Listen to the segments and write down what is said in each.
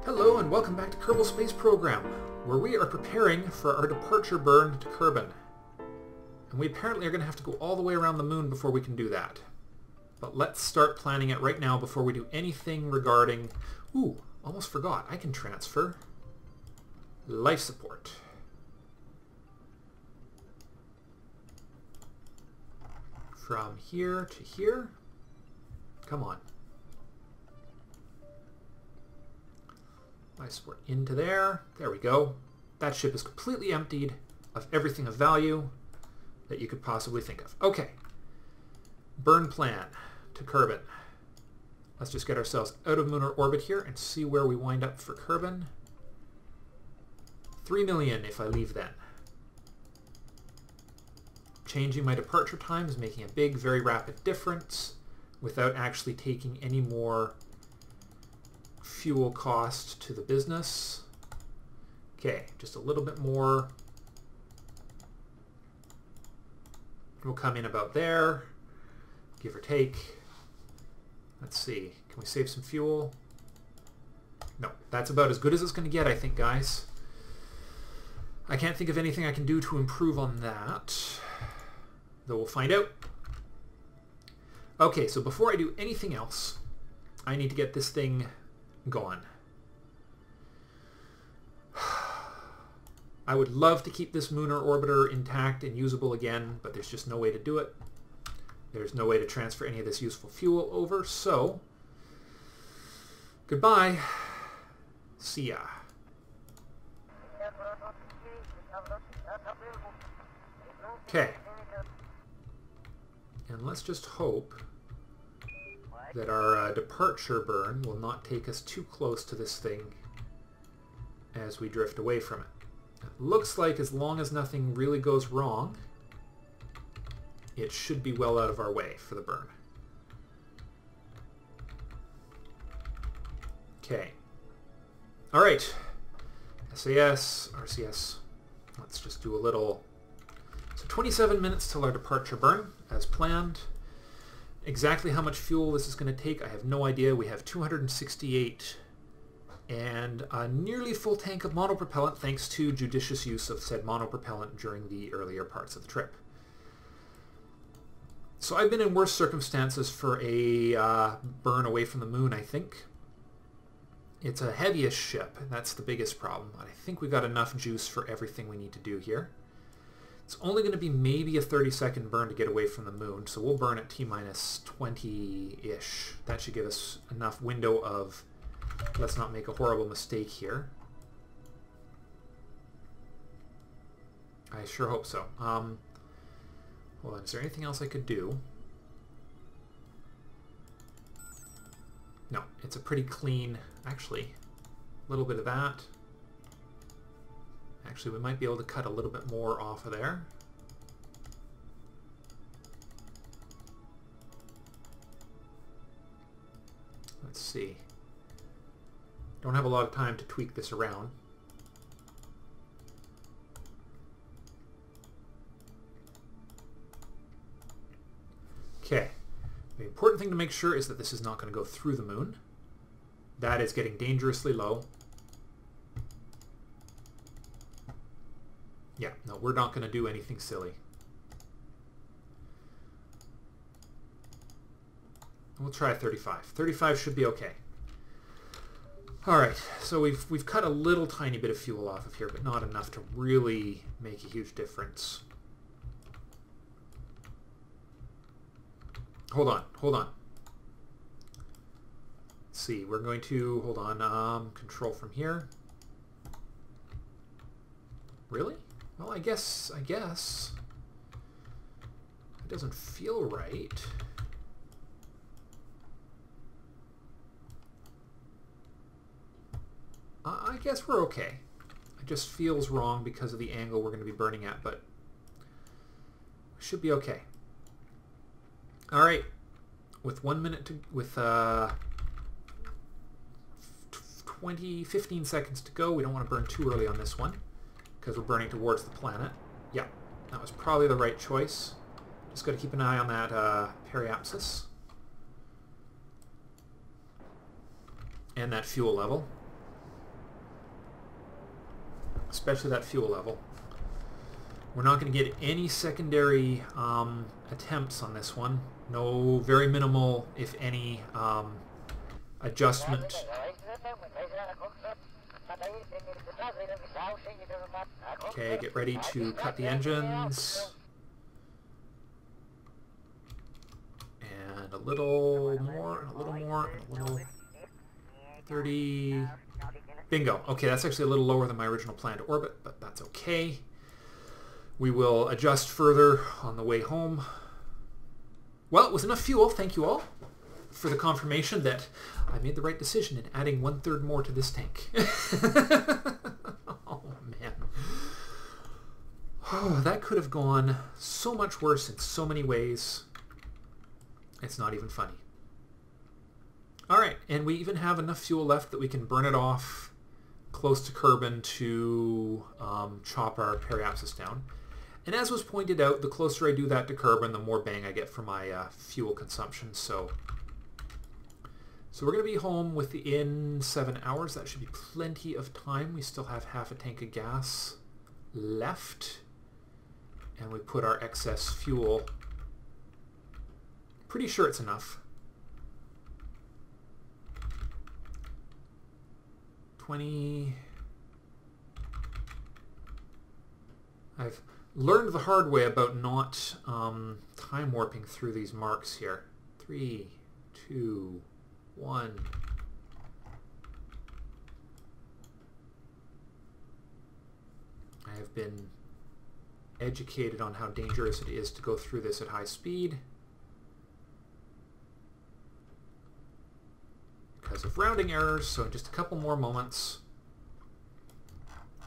Hello and welcome back to Kerbal Space Program, where we are preparing for our departure burn to Kerbal. And we apparently are going to have to go all the way around the moon before we can do that. But let's start planning it right now before we do anything regarding... Ooh, almost forgot. I can transfer life support. From here to here. Come on. Life support into there. There we go. That ship is completely emptied of everything of value that you could possibly think of. Okay. Burn plan to Kerbal. Let's just get ourselves out of lunar orbit here and see where we wind up for Kerbal. 3 million if I leave then. Changing my departure time is making a big, very rapid difference without actually taking any more fuel cost to the business. Okay, just a little bit more. We'll come in about there, give or take. Let's see, can we save some fuel? No, that's about as good as it's going to get, I think, guys. I can't think of anything I can do to improve on that, though we'll find out. Okay, so before I do anything else, I need to get this thing going. I would love to keep this lunar orbiter intact and usable again, but there's just no way to do it. There's no way to transfer any of this useful fuel over, so goodbye. See ya. Okay. And let's just hope that our departure burn will not take us too close to this thing as we drift away from it. It looks like as long as nothing really goes wrong, it should be well out of our way for the burn. Okay. Alright. SAS, RCS. Let's just do a little... So 27 minutes till our departure burn, as planned. Exactly how much fuel this is going to take, I have no idea. We have 268 and a nearly full tank of monopropellant thanks to judicious use of said monopropellant during the earlier parts of the trip. So I've been in worse circumstances for a burn away from the moon, I think. It's a heavyish ship, and that's the biggest problem. But I think we've got enough juice for everything we need to do here. It's only going to be maybe a 30-second burn to get away from the moon, so we'll burn at T-minus 20-ish. That should give us enough window of, let's not make a horrible mistake here. I sure hope so. Hold on, is there anything else I could do? No, it's a pretty clean, actually, a little bit of that. Actually, we might be able to cut a little bit more off of there. Let's see. Don't have a lot of time to tweak this around. Okay. The important thing to make sure is that this is not going to go through the moon. That is getting dangerously low. Yeah, no, we're not going to do anything silly. We'll try 35. 35 should be okay. Alright, so we've cut a little tiny bit of fuel off of here, but not enough to really make a huge difference. Hold on, hold on. Let's see, we're going to, hold on, control from here. Really? Well, I guess it doesn't feel right. I guess we're okay. It just feels wrong because of the angle we're going to be burning at, but we should be okay. All right, with 1 minute to, with 15 seconds to go. We don't want to burn too early on this one, because we're burning towards the planet. Yeah, that was probably the right choice. Just got to keep an eye on that periapsis and that fuel level. especially that fuel level. We're not going to get any secondary attempts on this one. No, very minimal, if any, adjustment. Okay, get ready to cut the engines. And a little more, and a little more, and a little... 30... Bingo. Okay, that's actually a little lower than my original planned orbit, but that's okay. We will adjust further on the way home. Well, it was enough fuel, thank you all, for the confirmation that I made the right decision in adding 1/3 more to this tank. Oh, man. Oh, that could have gone so much worse in so many ways. It's not even funny. All right, and we even have enough fuel left that we can burn it off close to Kerbal to chop our periapsis down. And as was pointed out, the closer I do that to Kerbal, the more bang I get for my fuel consumption. So we're going to be home within 7 hours. That should be plenty of time. We still have half a tank of gas left. And we put our excess fuel. Pretty sure it's enough. 20. I've learned the hard way about not time warping through these marks here. 3, 2, 1. I have been educated on how dangerous it is to go through this at high speed because of rounding errors. So in just a couple more moments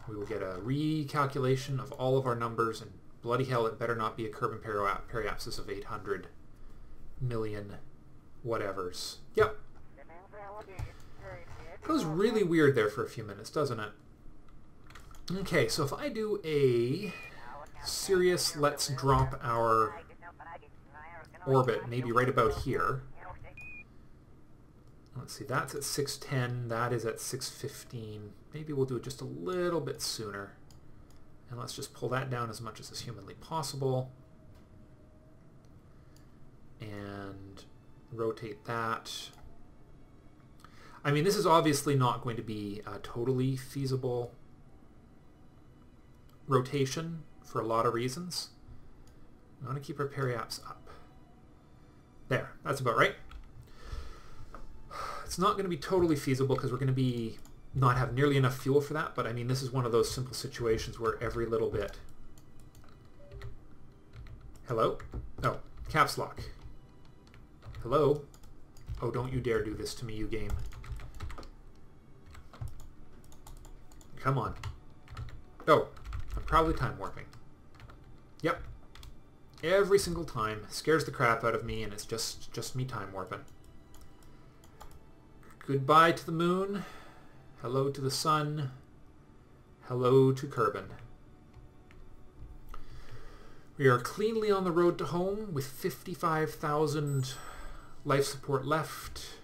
we will get a recalculation of all of our numbers, and bloody hell, it better not be a Kerbal periapsis of 800 million whatevers. Yep. It goes really weird there for a few minutes, doesn't it? Okay, so if I do a serious let's drop our orbit maybe right about here. Let's see, that's at 6:10, that is at 6:15. Maybe we'll do it just a little bit sooner. And let's just pull that down as much as is humanly possible. And rotate that. I mean, this is obviously not going to be a totally feasible rotation for a lot of reasons. We want to keep our periaps up. There, that's about right. It's not going to be totally feasible because we're going to be not have nearly enough fuel for that, but I mean, this is one of those simple situations where every little bit... Hello? Oh, caps lock. Hello? Oh, don't you dare do this to me, you game. Come on. Oh, I'm probably time warping. Yep. Every single time. Scares the crap out of me, and it's just me time warping. Goodbye to the moon. Hello to the sun. Hello to Kerbal. We are cleanly on the road to home with 55,000 life support left.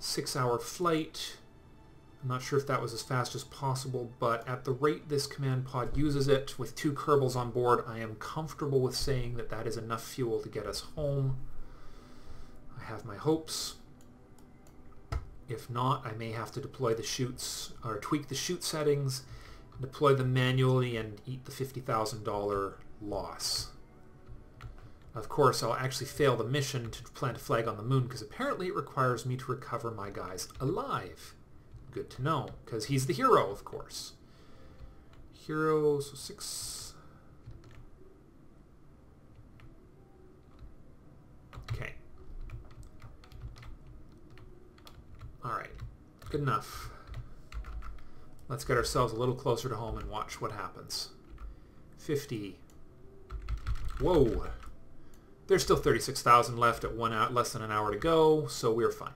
6-hour flight. I'm not sure if that was as fast as possible, but at the rate this command pod uses it, with 2 Kerbals on board, I am comfortable with saying that that is enough fuel to get us home. I have my hopes. If not, I may have to deploy the chutes, or tweak the chute settings, deploy them manually, and eat the $50,000 loss. Of course, I'll actually fail the mission to plant a flag on the moon, because apparently it requires me to recover my guys alive. Good to know, because he's the hero, of course. Hero, so 6... Okay. Alright, good enough. Let's get ourselves a little closer to home and watch what happens. 50. Whoa! There's still 36,000 left at 1 hour, less than an hour to go, so we're fine.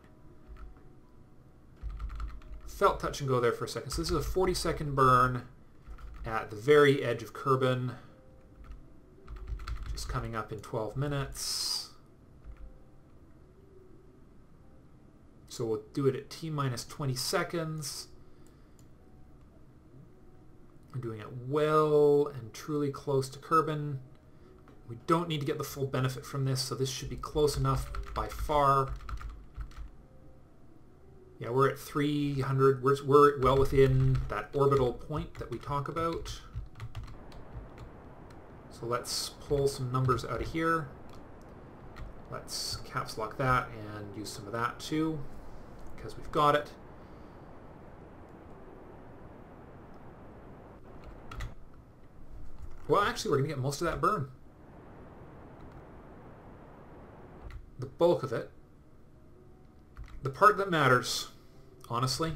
Felt touch and go there for a second. So this is a 40-second burn at the very edge of Kerbal. Just coming up in 12 minutes. So we'll do it at T-minus 20 seconds. We're doing it well and truly close to Kerbal. We don't need to get the full benefit from this, so this should be close enough by far. Yeah, we're at 300. We're well within that orbital point that we talk about. So let's pull some numbers out of here. Let's caps lock that and use some of that too, because we've got it. Well, actually, we're going to get most of that burn. The bulk of it. The part that matters, honestly.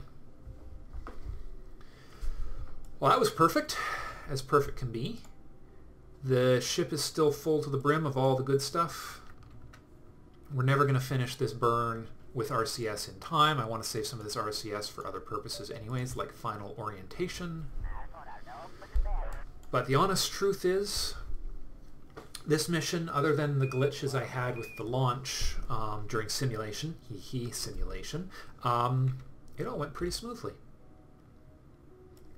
Well, that was perfect, as perfect can be. The ship is still full to the brim of all the good stuff. We're never going to finish this burn with RCS in time. I want to save some of this RCS for other purposes anyways, like final orientation. But the honest truth is, this mission, other than the glitches I had with the launch during simulation, simulation, it all went pretty smoothly.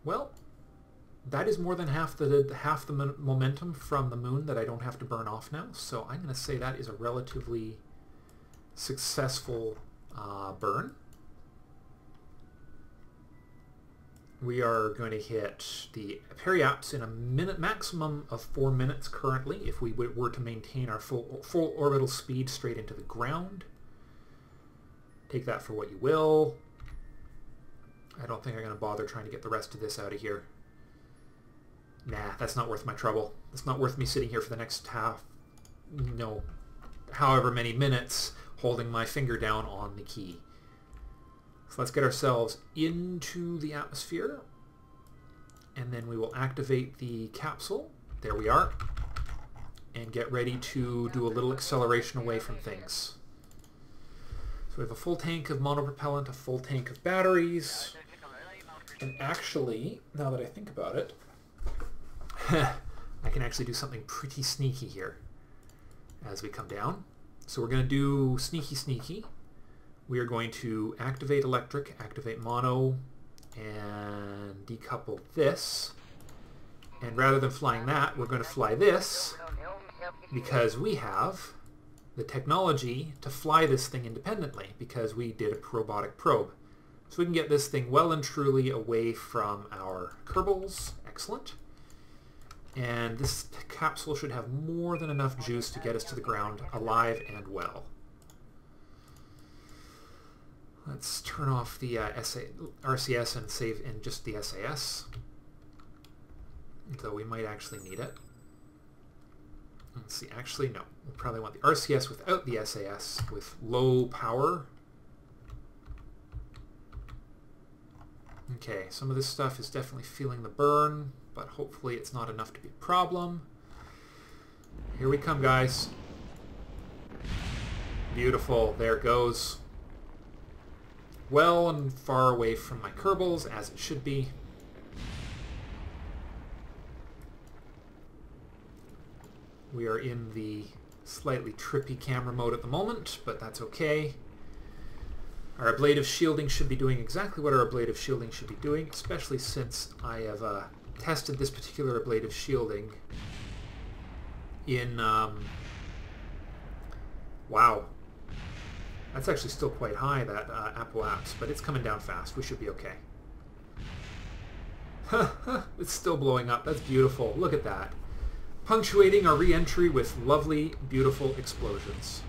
Well, that is more than half the momentum from the moon that I don't have to burn off now, so I'm going to say that is a relatively successful burn. We are going to hit the periaps in a minute, maximum of 4 minutes currently, if we were to maintain our full orbital speed straight into the ground. Take that for what you will. I don't think I'm going to bother trying to get the rest of this out of here. Nah, that's not worth my trouble. It's not worth me sitting here for the next however many minutes holding my finger down on the key. So let's get ourselves into the atmosphere, and then we will activate the capsule. There we are. And get ready to do a little acceleration away from things. So we have a full tank of monopropellant, a full tank of batteries, and actually, now that I think about it, I can actually do something pretty sneaky here as we come down. So we're going to do sneaky. We are going to activate electric, activate mono, and decouple this. And rather than flying that, we're going to fly this, because we have the technology to fly this thing independently, because we did a robotic probe. So we can get this thing well and truly away from our Kerbals. Excellent. And this capsule should have more than enough juice to get us to the ground alive and well. Let's turn off the RCS and save in just the SAS, though we might actually need it. Let's see, actually no. We'll probably want the RCS without the SAS with low power. Okay, some of this stuff is definitely feeling the burn, but hopefully it's not enough to be a problem. Here we come, guys. Beautiful, there it goes. Well and far away from my Kerbals, as it should be. We are in the slightly trippy camera mode at the moment, but that's okay. Our ablative shielding should be doing exactly what our ablative shielding should be doing, especially since I have tested this particular ablative shielding in... wow. That's actually still quite high, that apoapse, but it's coming down fast. We should be okay. It's still blowing up. That's beautiful. Look at that. Punctuating our re-entry with lovely, beautiful explosions.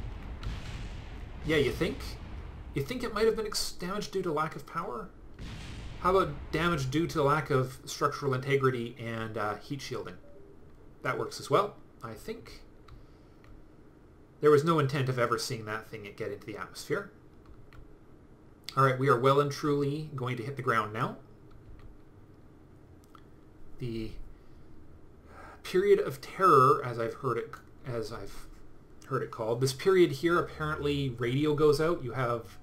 Yeah, you think? You think it might have been damage due to lack of power? How about damage due to lack of structural integrity and heat shielding? That works as well, I think. There was no intent of ever seeing that thing get into the atmosphere. Alright, we are well and truly going to hit the ground now. The period of terror, as I've heard it called. This period here, apparently radio goes out. You have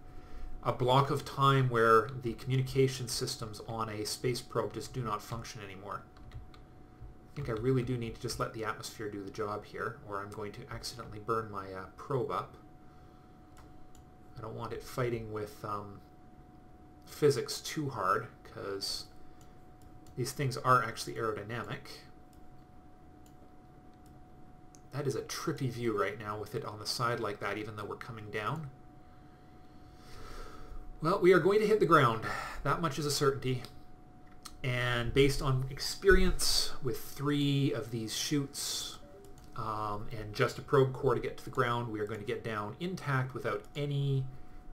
a block of time where the communication systems on a space probe just do not function anymore. I think I really do need to just let the atmosphere do the job here, or I'm going to accidentally burn my probe up. I don't want it fighting with physics too hard, because These things are actually aerodynamic. That is a trippy view right now with it on the side like that, even though we're coming down. Well, we are going to hit the ground. That much is a certainty. And based on experience with 3 of these chutes and just a probe core to get to the ground, we are going to get down intact without any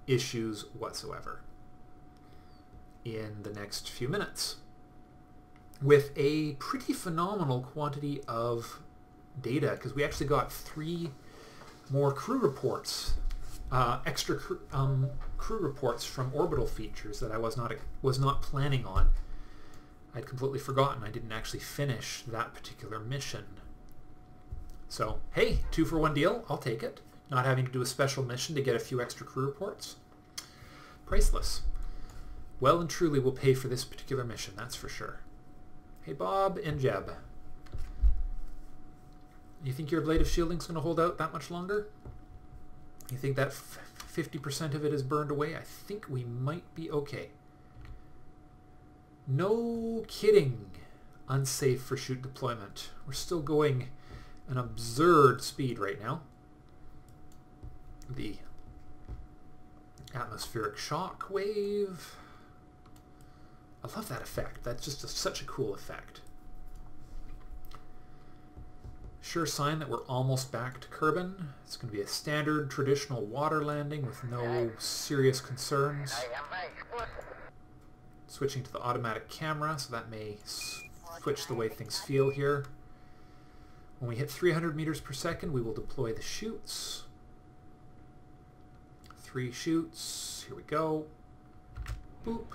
issues whatsoever in the next few minutes, with a pretty phenomenal quantity of data, because we actually got 3 more crew reports, extra crew reports from orbital features that I was not planning on. I'd completely forgotten. I didn't actually finish that particular mission. So, hey, 2-for-1 deal. I'll take it. Not having to do a special mission to get a few extra crew reports. Priceless. Well and truly will pay for this particular mission, that's for sure. Hey, Bob and Jeb. You think your ablative shielding's going to hold out that much longer? You think that 50% of it is burned away? I think we might be okay. No kidding. Unsafe for chute deployment. We're still going an absurd speed right now. The atmospheric shock wave. I love that effect. That's just such a cool effect. Sure sign that we're almost back to Kerbal. It's going to be a standard traditional water landing with no serious concerns. Switching to the automatic camera, so that may switch the way things feel here. When we hit 300 meters per second, we will deploy the chutes. 3 chutes. Here we go. Boop.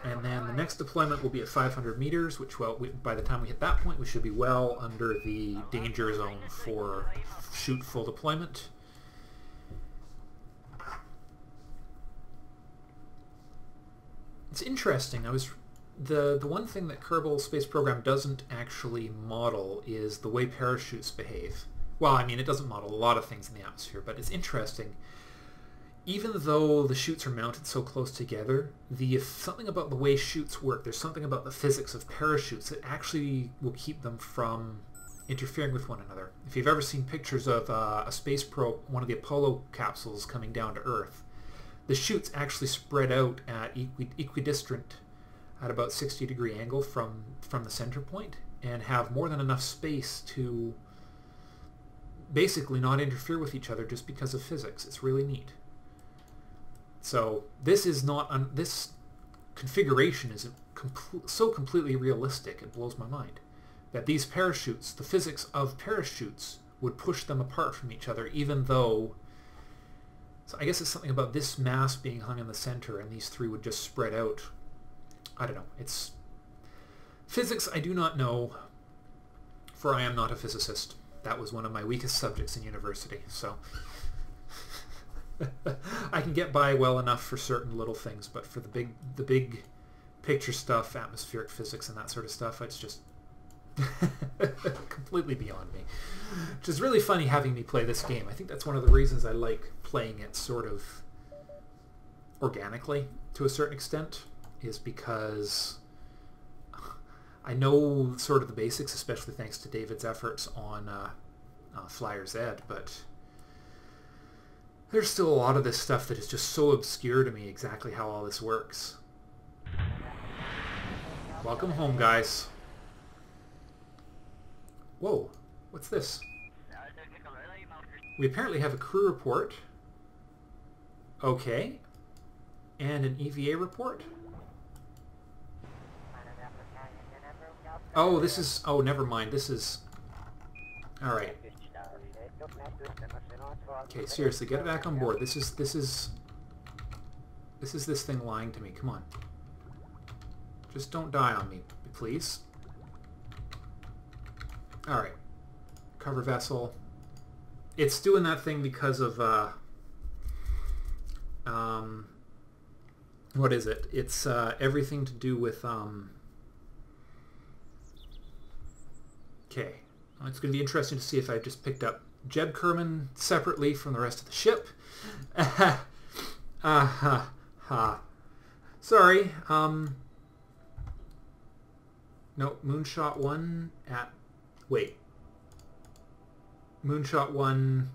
And then the next deployment will be at 500 meters, which, well, by the time we hit that point, we should be well under the danger zone for chute full deployment. It's interesting. The one thing that Kerbal Space Program doesn't actually model is the way parachutes behave. Well, I mean, it doesn't model a lot of things in the atmosphere, but it's interesting. Even though the chutes are mounted so close together, something about the way chutes work, there's something about the physics of parachutes that actually will keep them from interfering with one another. If you've ever seen pictures of a space probe, one of the Apollo capsules coming down to Earth, the chutes actually spread out at equidistant at about 60-degree angle from the center point and have more than enough space to basically not interfere with each other just because of physics. It's really neat. So this is not this configuration is so completely realistic, it blows my mind. That these parachutes, the physics of parachutes, would push them apart from each other, even though... So I guess it's something about this mass being hung in the center, and these 3 would just spread out. I don't know. It's... Physics I do not know, for I am not a physicist. That was one of my weakest subjects in university, so... I can get by well enough for certain little things, but for the big picture stuff, atmospheric physics and that sort of stuff, it's just completely beyond me. Which is really funny having me play this game. I think that's one of the reasons I like playing it sort of organically to a certain extent, is because I know sort of the basics, especially thanks to David's efforts on Flyer's Ed, but there's still a lot of this stuff that is just so obscure to me, exactly how all this works. Welcome home, guys. Whoa, what's this? We apparently have a crew report. Okay. And an EVA report? Oh, this is... Oh, never mind. This is... Alright. Okay, seriously, get back on board. This is this thing lying to me. Come on. Just don't die on me, please. Alright. Cover vessel. It's doing that thing because of, what is it? It's, everything to do with, Okay. Well, it's going to be interesting to see if I've just picked up Jeb Kerman separately from the rest of the ship. Sorry. No, Munshot 1 at... Wait. Munshot 1...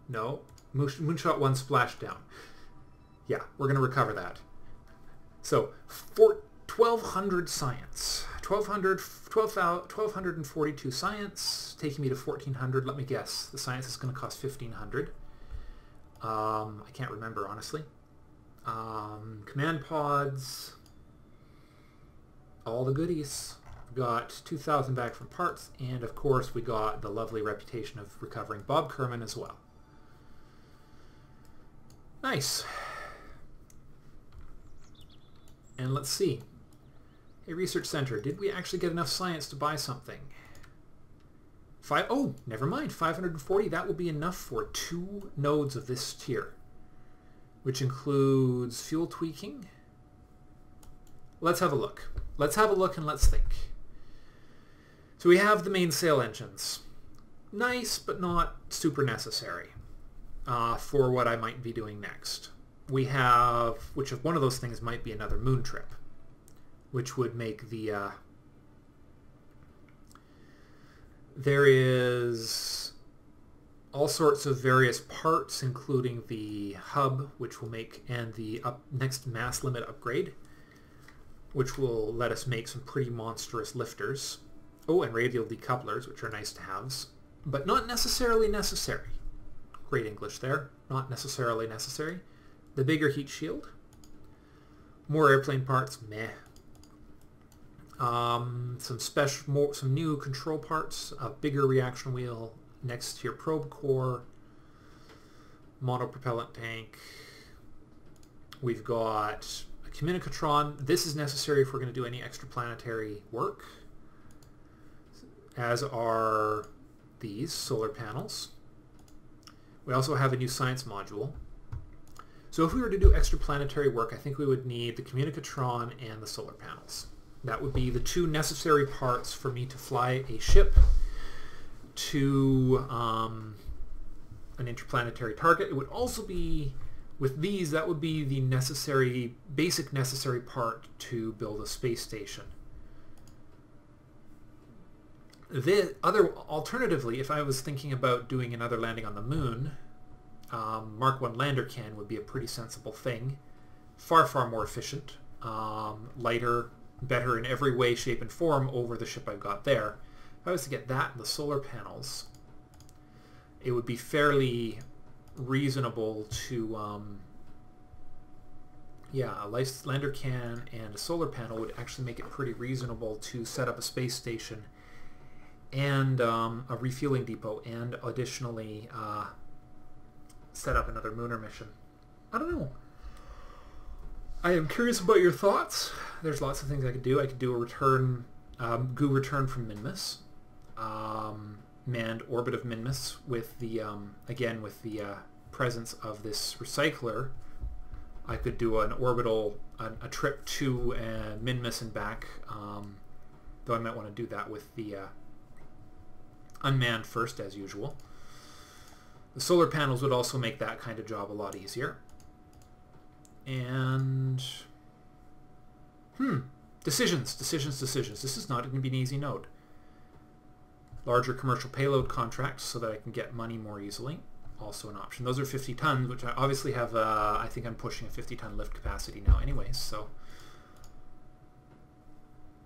No. Munshot 1 splashdown. Yeah, we're going to recover that. So, 1,200 science. 1,242 science, taking me to 1,400. Let me guess. The science is going to cost 1,500. I can't remember, honestly. Command pods. All the goodies. Got 2,000 back from parts, and of course we got the lovely reputation of recovering Bob Kerman as well. Nice. And let's see. Hey, Research Center, did we actually get enough science to buy something? Oh, never mind. 540, that will be enough for 2 nodes of this tier, which includes fuel tweaking. Let's have a look. Let's have a look and let's think. So we have the mainsail engines. Nice, but not super necessary for what I might be doing next. We have, which of one of those things might be another moon trip, which would make the... there is all sorts of various parts, including the hub, which will make, and the next mass limit upgrade, which will let us make some pretty monstrous lifters. Oh, and radial decouplers, which are nice to haves, but not necessarily necessary. Great English there. Not necessarily necessary. The bigger heat shield. More airplane parts, meh. Some new control parts, a bigger reaction wheel, next to your probe core, monopropellant tank. We've got a communicatron. This is necessary if we're going to do any extraplanetary work, as are these solar panels. We also have a new science module. So if we were to do extraplanetary work, I think we would need the communicatron and the solar panels. That would be the 2 necessary parts for me to fly a ship to an interplanetary target. It would also be, with these, that would be the necessary, basic necessary part to build a space station. Alternatively, if I was thinking about doing another landing on the moon, Mark 1 lander can would be a pretty sensible thing. Far, far more efficient, lighter, better in every way, shape, and form over the ship I've got there. If I was to get that and the solar panels, it would be fairly reasonable to, yeah, a lander can and a solar panel would actually make it pretty reasonable to set up a space station and a refueling depot, and additionally set up another lunar mission. I don't know. I am curious about your thoughts. There's lots of things I could do. I could do a return, goo return from Minmus, manned orbit of Minmus with the, again with the presence of this recycler. I could do an orbital, a trip to Minmus and back, though I might want to do that with the unmanned first, as usual. The solar panels would also make that kind of job a lot easier. And decisions. This is not going to be an easy node. Larger commercial payload contracts so that I can get money more easily. Also an option. Those are 50 tons, which I obviously have, I think I'm pushing a 50-ton lift capacity now anyways, so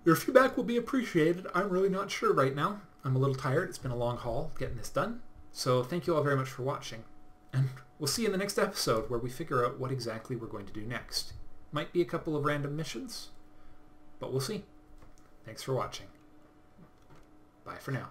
your feedback will be appreciated. I'm really not sure right now. I'm a little tired. It's been a long haul getting this done. So thank you all very much for watching. And we'll see you in the next episode where we figure out what exactly we're going to do next. Might be a couple of random missions, but we'll see. Thanks for watching. Bye for now.